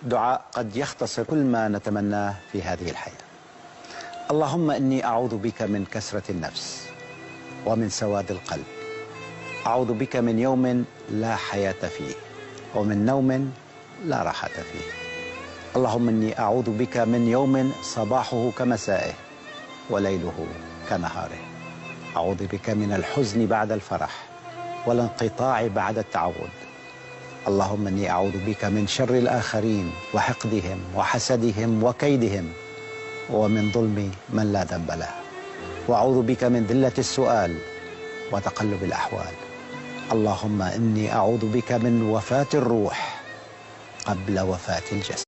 دعاء قد يختصر كل ما نتمناه في هذه الحياة. اللهم إني أعوذ بك من كسرة النفس ومن سواد القلب. أعوذ بك من يوم لا حياة فيه ومن نوم لا راحة فيه. اللهم إني أعوذ بك من يوم صباحه كمسائه وليله كنهاره. أعوذ بك من الحزن بعد الفرح والانقطاع بعد التعود. اللهم إني أعوذ بك من شر الآخرين وحقدهم وحسدهم وكيدهم ومن ظلم من لا ذنب له. وأعوذ بك من ذلة السؤال وتقلب الأحوال. اللهم إني أعوذ بك من وفاة الروح قبل وفاة الجسد.